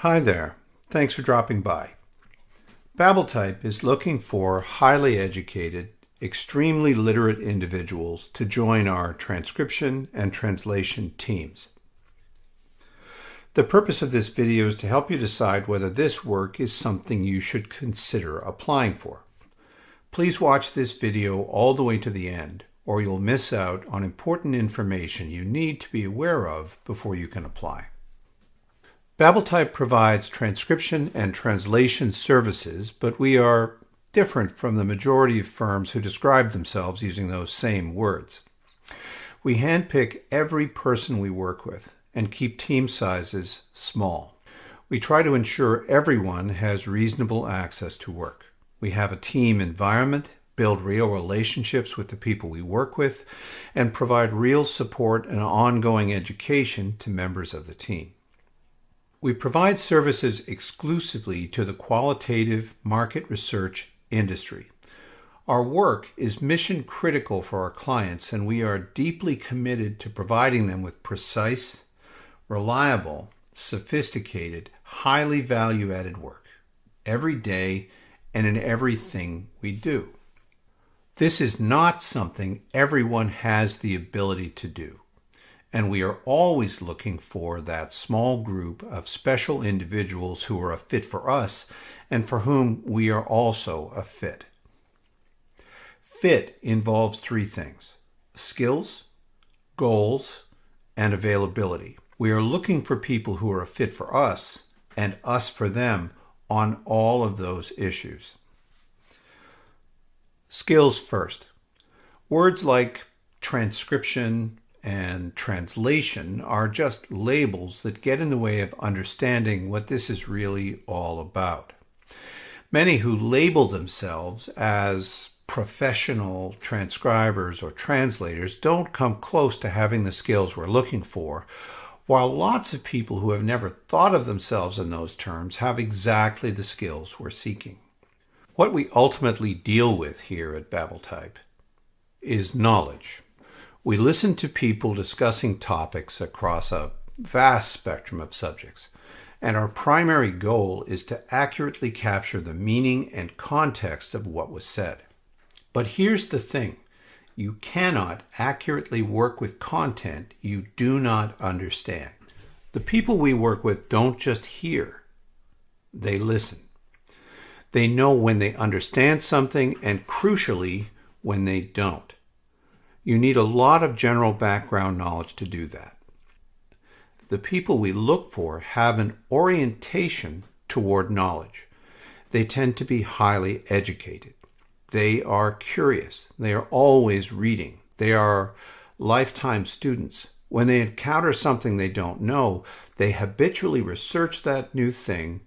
Hi there. Thanks for dropping by. Babbletype is looking for highly educated, extremely literate individuals to join our transcription and translation teams. The purpose of this video is to help you decide whether this work is something you should consider applying for. Please watch this video all the way to the end, or you'll miss out on important information you need to be aware of before you can apply. Babbletype provides transcription and translation services, but we are different from the majority of firms who describe themselves using those same words. We handpick every person we work with and keep team sizes small. We try to ensure everyone has reasonable access to work. We have a team environment, build real relationships with the people we work with, and provide real support and ongoing education to members of the team. We provide services exclusively to the qualitative market research industry. Our work is mission critical for our clients, and we are deeply committed to providing them with precise, reliable, sophisticated, highly value-added work every day and in everything we do. This is not something everyone has the ability to do. And we are always looking for that small group of special individuals who are a fit for us and for whom we are also a fit. Fit involves three things: skills, goals, and availability. We are looking for people who are a fit for us and us for them on all of those issues. Skills first. Words like transcription and translation are just labels that get in the way of understanding what this is really all about. Many who label themselves as professional transcribers or translators don't come close to having the skills we're looking for, while lots of people who have never thought of themselves in those terms have exactly the skills we're seeking. What we ultimately deal with here at Babbletype is knowledge. We listen to people discussing topics across a vast spectrum of subjects, and our primary goal is to accurately capture the meaning and context of what was said. But here's the thing: you cannot accurately work with content you do not understand. The people we work with don't just hear, they listen. They know when they understand something and, crucially, when they don't. You need a lot of general background knowledge to do that. The people we look for have an orientation toward knowledge. They tend to be highly educated. They are curious. They are always reading. They are lifetime students. When they encounter something they don't know, they habitually research that new thing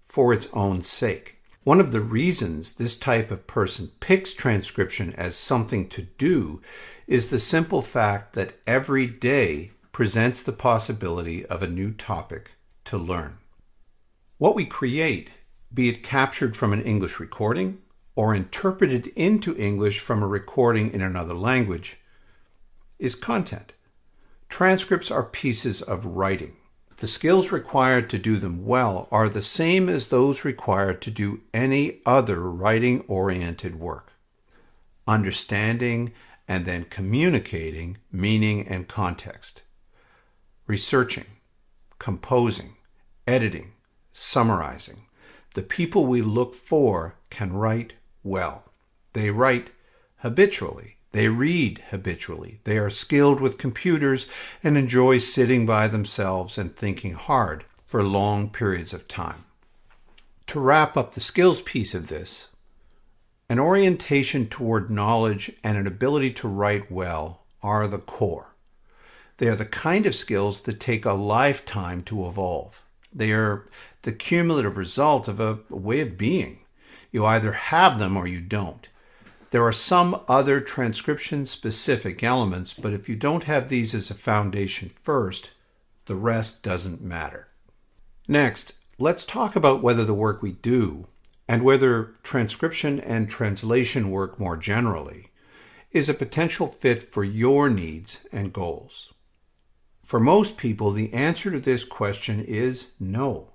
for its own sake. One of the reasons this type of person picks transcription as something to do is the simple fact that every day presents the possibility of a new topic to learn. What we create, be it captured from an English recording or interpreted into English from a recording in another language, is content. Transcripts are pieces of writing. The skills required to do them well are the same as those required to do any other writing-oriented work. Understanding and then communicating meaning and context. Researching, composing, editing, summarizing. The people we look for can write well. They write habitually. They read habitually. They are skilled with computers and enjoy sitting by themselves and thinking hard for long periods of time. To wrap up the skills piece of this, an orientation toward knowledge and an ability to write well are the core. They are the kind of skills that take a lifetime to evolve. They are the cumulative result of a way of being. You either have them or you don't. There are some other transcription-specific elements, but if you don't have these as a foundation first, the rest doesn't matter. Next, let's talk about whether the work we do, and whether transcription and translation work more generally, is a potential fit for your needs and goals. For most people, the answer to this question is no.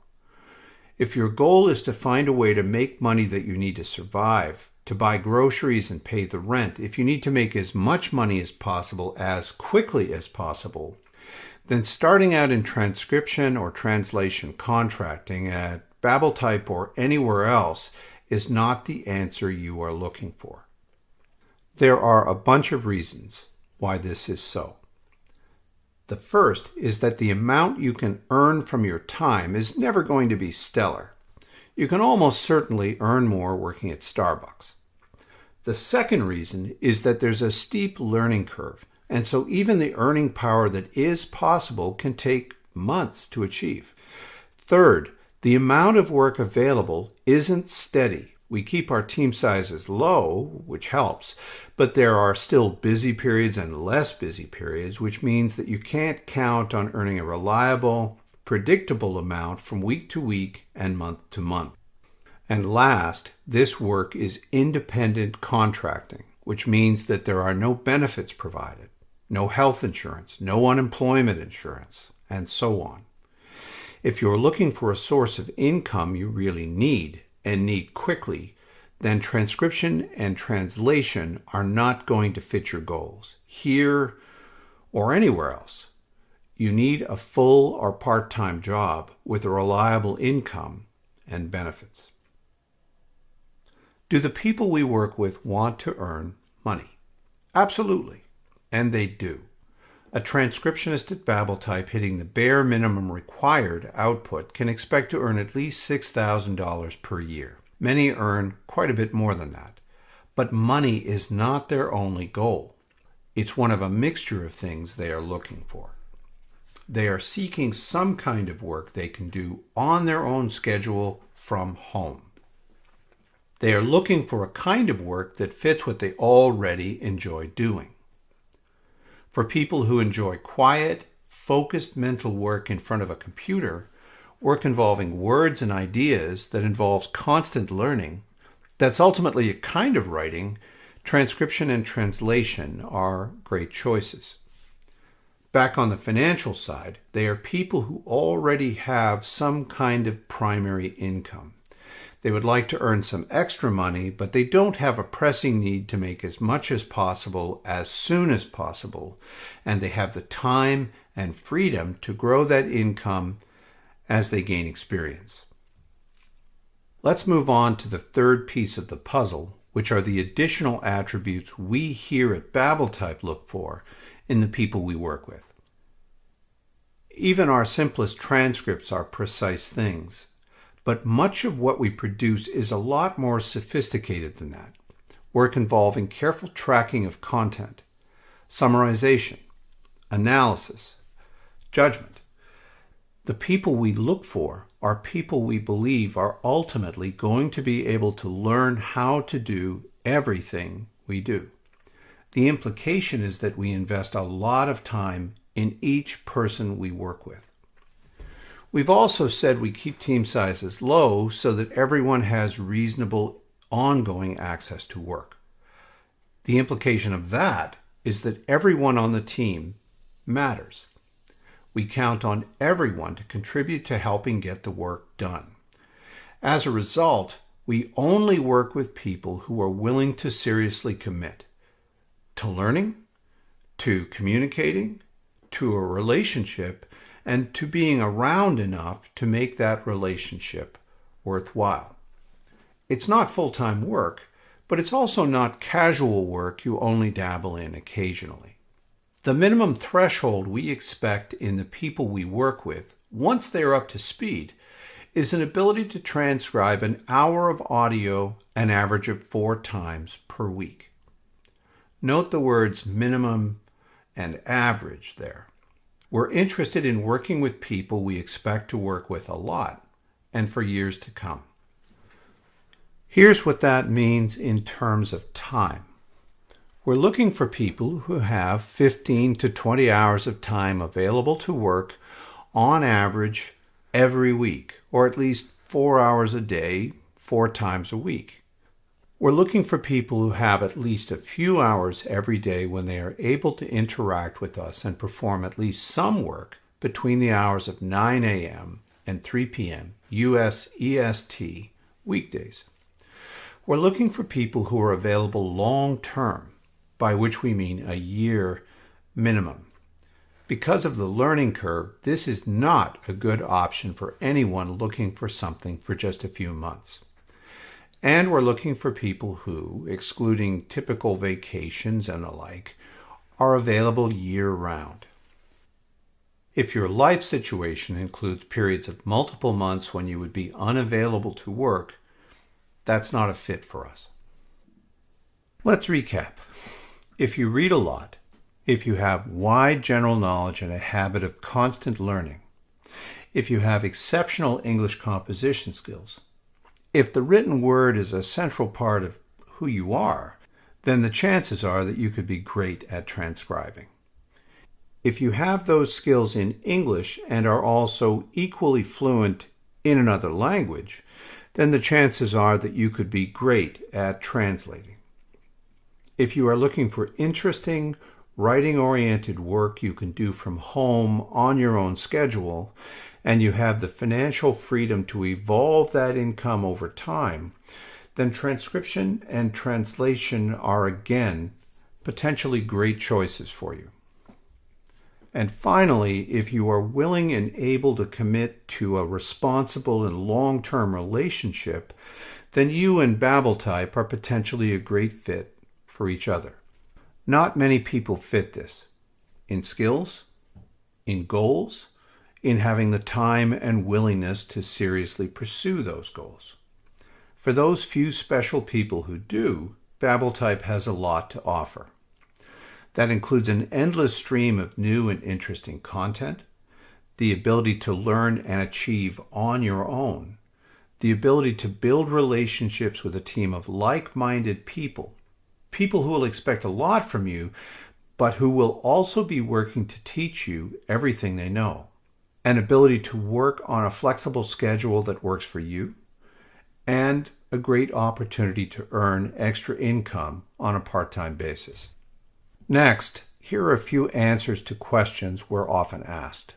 If your goal is to find a way to make money that you need to survive, to buy groceries and pay the rent, if you need to make as much money as possible as quickly as possible, then starting out in transcription or translation contracting at Babbletype or anywhere else is not the answer you are looking for. There are a bunch of reasons why this is so. The first is that the amount you can earn from your time is never going to be stellar. You can almost certainly earn more working at Starbucks. The second reason is that there's a steep learning curve, and so even the earning power that is possible can take months to achieve. Third, the amount of work available isn't steady. We keep our team sizes low, which helps, but there are still busy periods and less busy periods, which means that you can't count on earning a reliable, predictable amount from week to week and month to month. And last, this work is independent contracting, which means that there are no benefits provided, no health insurance, no unemployment insurance, and so on. If you're looking for a source of income you really need, and need quickly, then transcription and translation are not going to fit your goals, here or anywhere else. You need a full or part-time job with a reliable income and benefits. Do the people we work with want to earn money? Absolutely, and they do. A transcriptionist at Babbletype hitting the bare minimum required output can expect to earn at least $6,000 per year. Many earn quite a bit more than that. But money is not their only goal. It's one of a mixture of things they are looking for. They are seeking some kind of work they can do on their own schedule from home. They are looking for a kind of work that fits what they already enjoy doing. For people who enjoy quiet, focused mental work in front of a computer, work involving words and ideas that involves constant learning, that's ultimately a kind of writing, transcription and translation are great choices. Back on the financial side, they are people who already have some kind of primary income. They would like to earn some extra money, but they don't have a pressing need to make as much as possible as soon as possible, and they have the time and freedom to grow that income as they gain experience. Let's move on to the third piece of the puzzle, which are the additional attributes we here at Babbletype look for in the people we work with. Even our simplest transcripts are precise things. But much of what we produce is a lot more sophisticated than that. Work involving careful tracking of content, summarization, analysis, judgment. The people we look for are people we believe are ultimately going to be able to learn how to do everything we do. The implication is that we invest a lot of time in each person we work with. We've also said we keep team sizes low so that everyone has reasonable ongoing access to work. The implication of that is that everyone on the team matters. We count on everyone to contribute to helping get the work done. As a result, we only work with people who are willing to seriously commit to learning, to communicating, to a relationship, and to being around enough to make that relationship worthwhile. It's not full-time work, but it's also not casual work you only dabble in occasionally. The minimum threshold we expect in the people we work with, once they are up to speed, is an ability to transcribe an hour of audio an average of 4 times per week. Note the words minimum and average there. We're interested in working with people we expect to work with a lot and for years to come. Here's what that means in terms of time. We're looking for people who have 15 to 20 hours of time available to work on average every week, or at least 4 hours a day, 4 times a week. We're looking for people who have at least a few hours every day when they are able to interact with us and perform at least some work between the hours of 9 a.m. and 3 p.m. U.S. EST weekdays. We're looking for people who are available long term, by which we mean a year minimum. Because of the learning curve, this is not a good option for anyone looking for something for just a few months. And we're looking for people who, excluding typical vacations and the like, are available year-round. If your life situation includes periods of multiple months when you would be unavailable to work, that's not a fit for us. Let's recap. If you read a lot, if you have wide general knowledge and a habit of constant learning, if you have exceptional English composition skills, if the written word is a central part of who you are, then the chances are that you could be great at transcribing. If you have those skills in English and are also equally fluent in another language, then the chances are that you could be great at translating. If you are looking for interesting, writing-oriented work you can do from home on your own schedule, and you have the financial freedom to evolve that income over time, then transcription and translation are again potentially great choices for you. And finally, if you are willing and able to commit to a responsible and long-term relationship, then you and Babbletype are potentially a great fit for each other. Not many people fit this in skills, in goals, in having the time and willingness to seriously pursue those goals. For those few special people who do, Babbletype has a lot to offer. That includes an endless stream of new and interesting content, the ability to learn and achieve on your own, the ability to build relationships with a team of like-minded people, people who will expect a lot from you, but who will also be working to teach you everything they know, an ability to work on a flexible schedule that works for you, and a great opportunity to earn extra income on a part-time basis. Next, here are a few answers to questions we're often asked.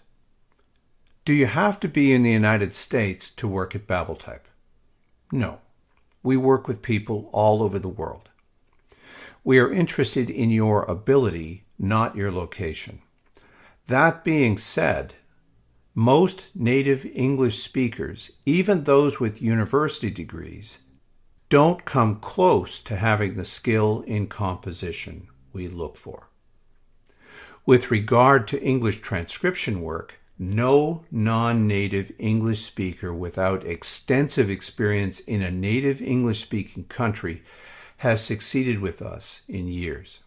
Do you have to be in the United States to work at Babbletype? No. We work with people all over the world. We are interested in your ability, not your location. That being said, most native English speakers, even those with university degrees, don't come close to having the skill in composition we look for. With regard to English transcription work, no non-native English speaker without extensive experience in a native English-speaking country has succeeded with us in years.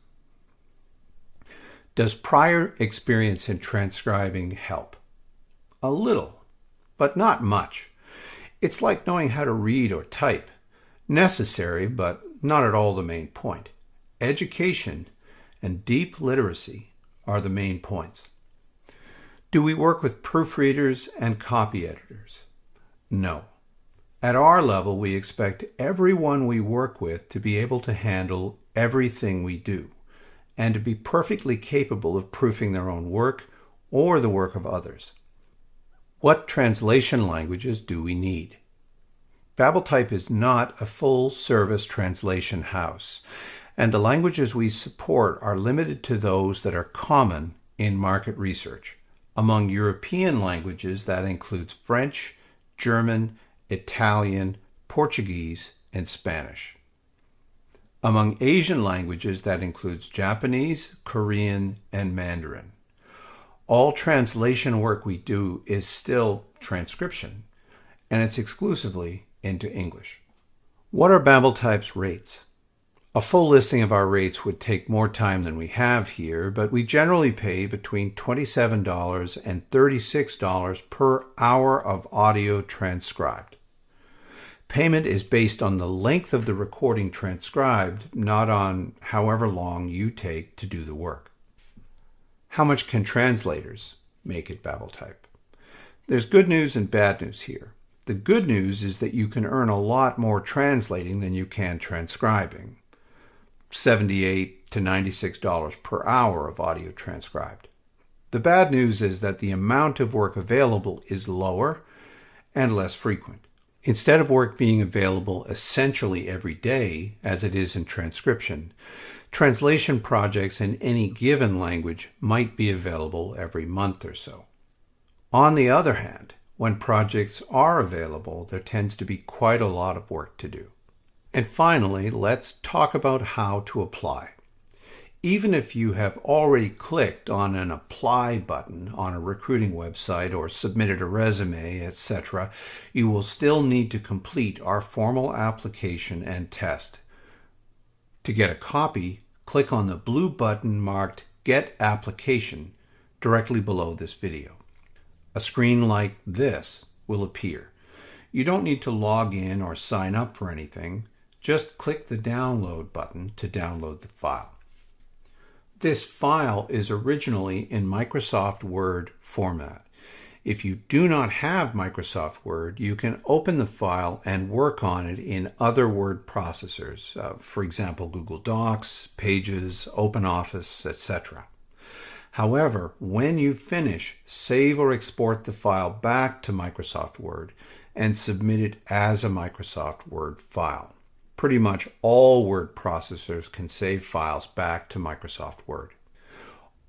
Does prior experience in transcribing help? A little, but not much. It's like knowing how to read or type. Necessary, but not at all the main point. Education and deep literacy are the main points. Do we work with proofreaders and copy editors? No. At our level, we expect everyone we work with to be able to handle everything we do and to be perfectly capable of proofing their own work or the work of others. What translation languages do we need? Babbletype is not a full-service translation house, and the languages we support are limited to those that are common in market research. Among European languages, that includes French, German, Italian, Portuguese, and Spanish. Among Asian languages, that includes Japanese, Korean, and Mandarin. All translation work we do is still transcription, and it's exclusively into English. What are Babbletype's rates? A full listing of our rates would take more time than we have here, but we generally pay between $27 and $36 per hour of audio transcribed. Payment is based on the length of the recording transcribed, not on however long you take to do the work. How much can translators make at Babbletype? There's good news and bad news here. The good news is that you can earn a lot more translating than you can transcribing. $78 to $96 per hour of audio transcribed. The bad news is that the amount of work available is lower, and less frequent. Instead of work being available essentially every day, as it is in transcription, translation projects in any given language might be available every month or so. On the other hand, when projects are available, there tends to be quite a lot of work to do. And finally, let's talk about how to apply. Even if you have already clicked on an apply button on a recruiting website or submitted a resume, etc., you will still need to complete our formal application and test. To get a copy, click on the blue button marked Get Application directly below this video. A screen like this will appear. You don't need to log in or sign up for anything. Just click the download button to download the file. This file is originally in Microsoft Word format. If you do not have Microsoft Word, you can open the file and work on it in other word processors, for example, Google Docs, Pages, OpenOffice, etc. However, when you finish, save or export the file back to Microsoft Word and submit it as a Microsoft Word file. Pretty much all word processors can save files back to Microsoft Word.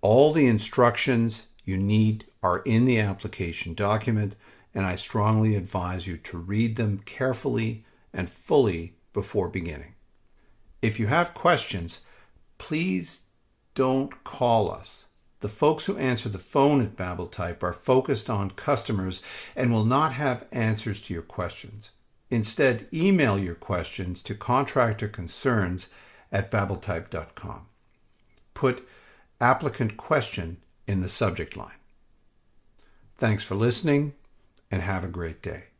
All the instructions you need are in the application document, and I strongly advise you to read them carefully and fully before beginning. If you have questions, please don't call us. The folks who answer the phone at Babbletype are focused on customers and will not have answers to your questions. Instead, email your questions to contractorconcerns@babbletype.com. Put applicant question in the subject line. Thanks for listening and have a great day.